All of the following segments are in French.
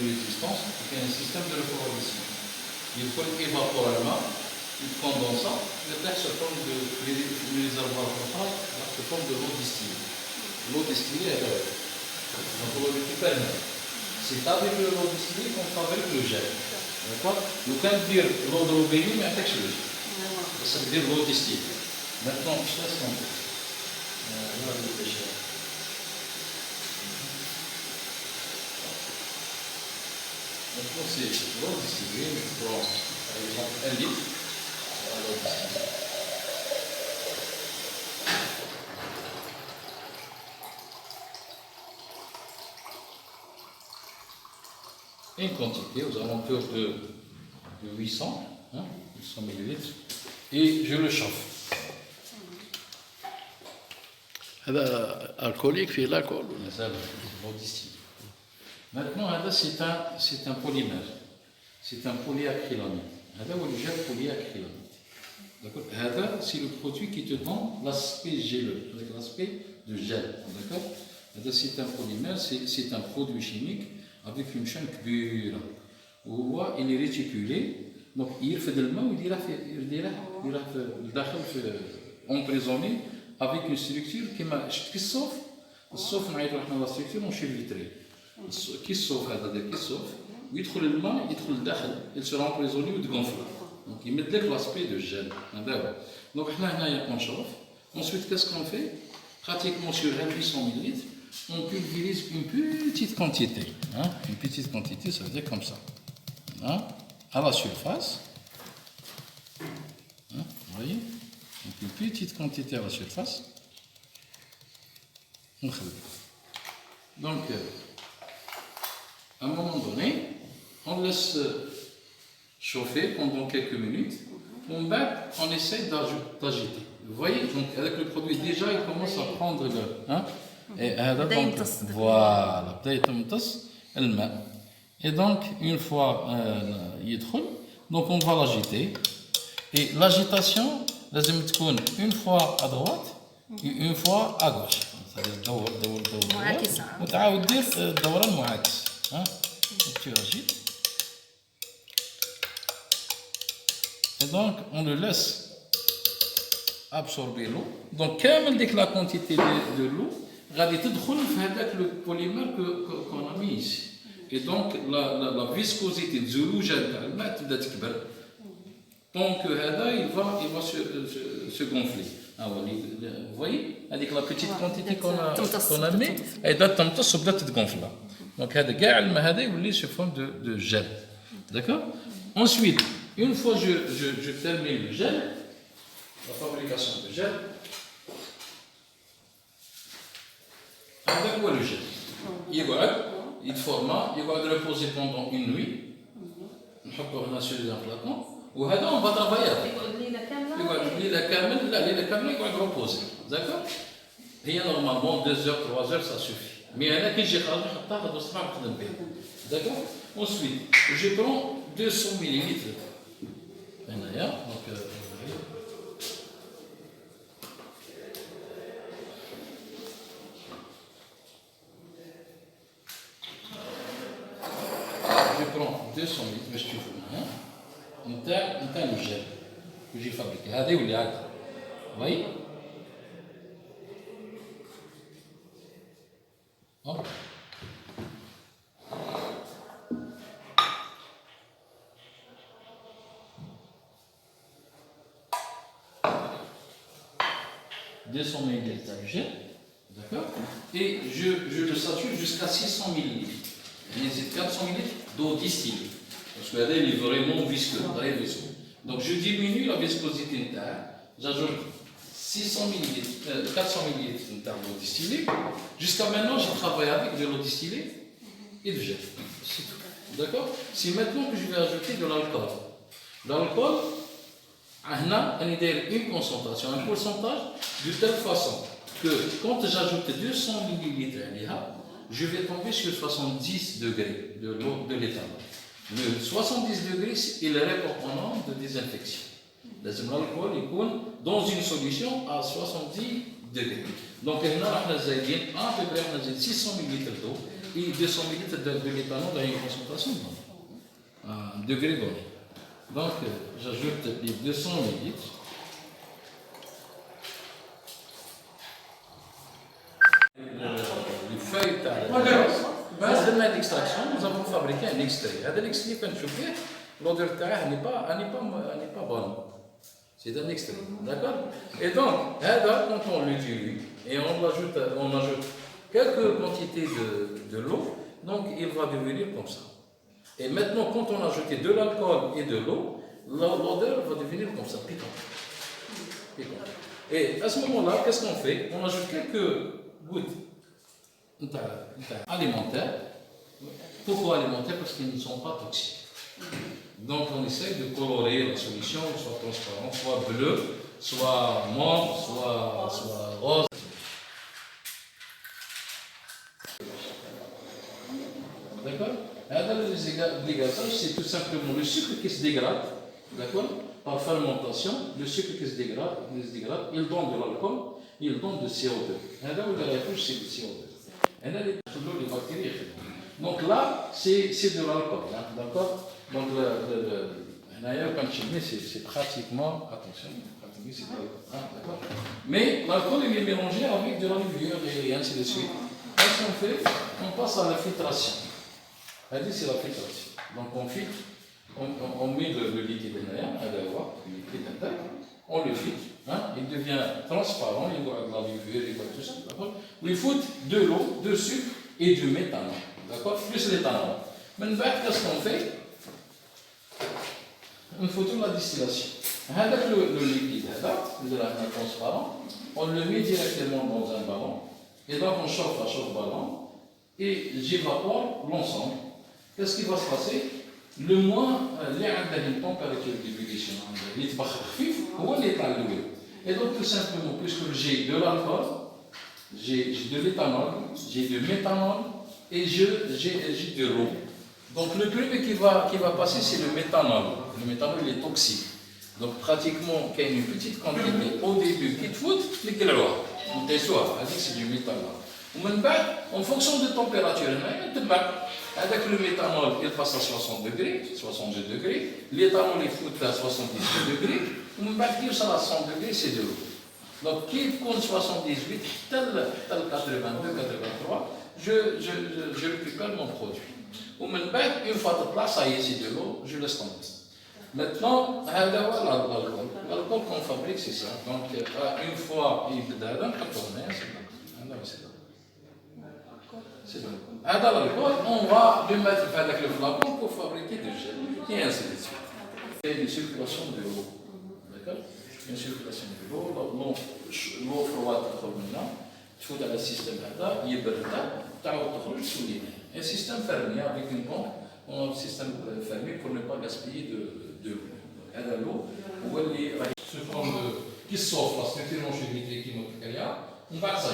résistance, il y a un système de refroidissement. Il faut évaporer le main, il condense, le terre se forme de réservoir se forme de l'eau distillée. L'eau distillée est donc on le récupère. C'est avec l'eau distillée qu'on fabrique le gel. D'accord? Donc quand dire l'eau de l'eau mais avec le gel. Ça veut dire l'eau distillée. Maintenant, je laisse tomber. Voilà le déchet. Maintenant, c'est l'eau distillée, je prends par exemple 1 litre. L'eau distillée. Une quantité aux alentours de 800, 800 ml, et je le chauffe. هذا alcoolique فيه l'alcool. Maintenant, c'est un polymère. C'est un polyacrylamide. C'est le gel polyacrylamide. D'accord? C'est le produit qui te donne l'aspect géleux, avec l'aspect de gel. D'accord? C'est un polymère, c'est un produit chimique avec une chaîne كبيرة. وهو il est réticulé. Donc il fait de l'eau ويديرها داخل في emprisonné avec une structure qui sauve نعيطوا احنا لا structure ماشي فيتري كي الصوف هذا ديال كي الصوف ويدخل الماء يدخل لداخل il sera emprisonné وتغنفل donc يمد لك l'aspect de gel هذا donc احنا هنايا كنشوف ensuite qu'est-ce qu'on fait pratiquement sur 800 ml on pulvérise une petite quantité une petite quantité ça veut dire comme ça à la surface vous voyez donc une petite quantité à la surface donc à un moment donné on laisse chauffer pendant quelques minutes on essaie d'agiter vous voyez donc avec le produit déjà il commence à prendre le et voilà et donc une fois يدخل donc on va l'agiter et l'agitation لازم تكون une fois à droite et une fois à gauche c'est-à-dire دور وتعاود دير الدوران معاكس tu agites et donc on le laisse absorber l'eau donc كامل ديك la quantité de l'eau غادي تدخل في هذاك le polymère qu'on a mis ici et donc la viscosité الزلوجه تاع الماء تبدا تكبر donc هذا il va se gonfler vous voyez هذيك la petite quantité qu'on a mis هذا تمتص وبدات تتغنفل donc هذا كاع الماء هذا يولي sous forme de gel d'accord ensuite une fois je termine le gel la fabrication de gel هذا هو le gel يقعد reposer pendant une nuit نحطوه هنا sur un flacon وهذا on va travailler يقعد ليلة كامل لا ليلة كاملة يقعد reposer d'accord هي normalement 2 heures 3 heures ça suffit mais أنا كي نجي خارج نحطها غدوة الصباح نخدم بها d'accord ensuite je prends 200 ml هنايا donc je prends 200 litres باش تشوفوا معايا نتاع الجل que j'ai fabriqué هذا يولي هكا oui 200 ml de gel, d'accord, et je le sature jusqu'à 600 ml. Et 400 ml d'eau distillée. Parce que là, il est vraiment visqueux, très visqueux. Donc je diminue la viscosité de terre, j'ajoute 600 ml, 400 ml d'eau distillée. Jusqu'à maintenant, j'ai travaillé avec de l'eau distillée et du gel. C'est tout. D'accord? C'est maintenant que je vais ajouter de l'alcool. L'alcool, on a une concentration, un pourcentage de telle façon que quand j'ajoute 200 ml, je vais tomber sur 70 degrés de l'eau de l'éthanol. Le 70 degrés, il est le component de désinfection. L'alcool est dans une solution à 70 degrés. Donc هنا راحنا زايدين à peu près راحنا زايدين 600 ml d'eau et 200 ml de l'éthanol dans une concentration donnée, un degré donné. Donc j'ajoute les 200 ml. Les feuilles de l'extraction, nous avons fabriqué un extrait. L'extrait, quand je fais, l'odeur n'est pas bonne. C'est un extrait, d'accord? Et donc, quand on l'utilise et on ajoute quelques quantités de l'eau, donc il va devenir comme ça. Et maintenant, quand on ajoute de l'alcool et de l'eau, l'odeur va devenir comme ça, piquante. Et à ce moment-là, qu'est-ce qu'on fait? On ajoute quelques gouttes alimentaires. Pourquoi alimentaires? Parce qu'ils ne sont pas toxiques. Donc on essaye de colorer la solution, soit transparent, soit bleu, soit mauve, soit rose. D'accord? Les dégradages, c'est tout simplement le sucre qui se dégrade, d'accord? Par fermentation, le sucre qui se dégrade, il donne de l'alcool, il donne de CO2. C'est du CO2. Les bactéries. Donc là, c'est de l'alcool, hein, d'accord? Donc c'est pratiquement, attention, c'est de l'alcool, hein, d'accord? Mais l'alcool il est mélangé avec de la levure et ainsi de suite. Qu'est-ce qu'on fait? On passe à la filtration. C'est la filtration. Donc on filtre, on met le liquide on le filtre, hein, il devient transparent, il voit de la levure, il voit tout ça, d'accord? Il faut de l'eau, de sucre et du méthanol, d'accord? Plus l'éthanol. Maintenant, qu'est-ce qu'on fait? On fait toute la distillation. Avec le liquide, transparent, on le met directement dans un ballon, et donc on chauffe à chauffe-ballon, et j'évapore l'ensemble. Qu'est-ce qui va se passer? Le moins, il y a une température d'ébullition, et donc tout simplement, puisque j'ai de l'alcool, j'ai de l'éthanol, j'ai du méthanol et j'ai de l'eau. Donc le premier qui va passer, c'est le méthanol. Le méthanol il est toxique. Donc pratiquement, il y a une petite quantité au début qui te fout, mais qui est là. C'est du méthanol. En fonction de la température, avec le méthanol, il passe à 60 degrés, 62 degrés. L'éthanol est fout à 78 degrés. On va dire ça à 100 degrés, c'est de l'eau. Donc, qui compte 78, tel 82, 83, je récupère mon produit. Une fois de place, ça y est, c'est de l'eau, je laisse tomber. Maintenant, l'alcool qu'on fabrique, c'est ça. Donc, une fois, il y a c'est bon. On va le mettre avec le flacon pour fabriquer du gel. Et ainsi de suite. Il y a une circulation de l'eau. D'accord? Une circulation de l'eau. L'eau froide maintenant. Il faut dans le système là, il y a un système fermé avec une pompe. On a un système fermé pour ne pas gaspiller de l'eau. Ce forme qui s'offre, la structure longévité qui nous on va ça.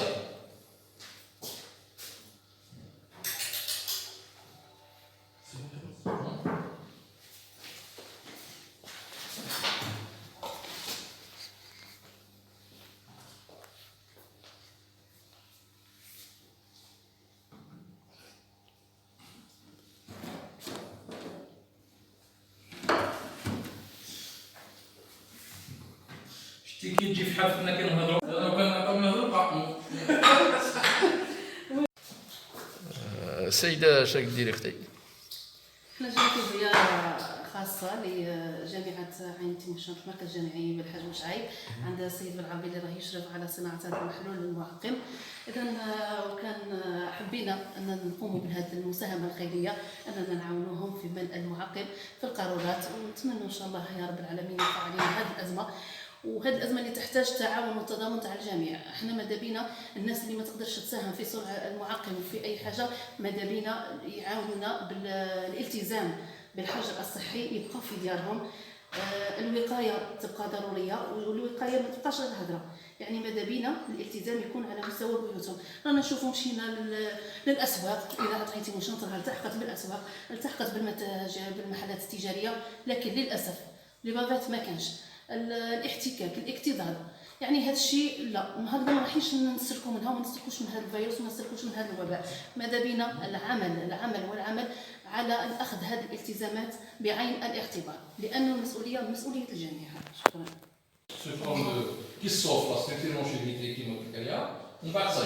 كي تجي في حفلنا كنهضروا كنهضروا السيدة شاك ديري اختي؟ حنا جينا في زيارة خاصة لجامعة عين تيموشان في مركز جامعي بالحاج بوشعيب عند السيد بالعربي اللي راه يشرف على صناعة هذا المحلول المعقم. إذا وكان حبينا أن نقوم بهذه المساهمة الخيرية أننا نعاونوهم في ملء المعقم في القارورات، ونتمنى إن شاء الله يا رب العالمين يرفع علينا هذه الأزمة. وهذه الازمه اللي تحتاج تعاون وتضامن تاع الجميع. احنا ماذا بينا الناس اللي ما تقدرش تساهم في صنع المعقم في اي حاجه ماذا بينا يعاونونا بالالتزام بالحجر الصحي، يبقى في ديارهم. الوقايه تبقى ضروريه، والوقايه ما تبقاش غير هضره. يعني ماذا بينا الالتزام يكون على مستوى بيوتهم. رانا نشوفوا مشينا للاسواق، اذا عطيتي مشنطرها التحقت بالاسواق، التحقت بالمتاجر بالمحلات التجاريه، لكن للاسف لي بافات ما كانش الاحتكاك الاكتظاظ. يعني هذا الشيء لا، هذا ما راحيش نسلكوا منها وما نسلكوش من هذا الفيروس وما نسلكوش من هذا الوباء. ماذا بينا العمل على اخذ هذه الالتزامات بعين الاعتبار، لأن المسؤوليه مسؤوليه الجميع. شكرا. Sous forme de qui s'offre la structure longévité chimiothérapie, on va ça.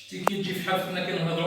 شتي كي تجي في حالتنا كنهضروا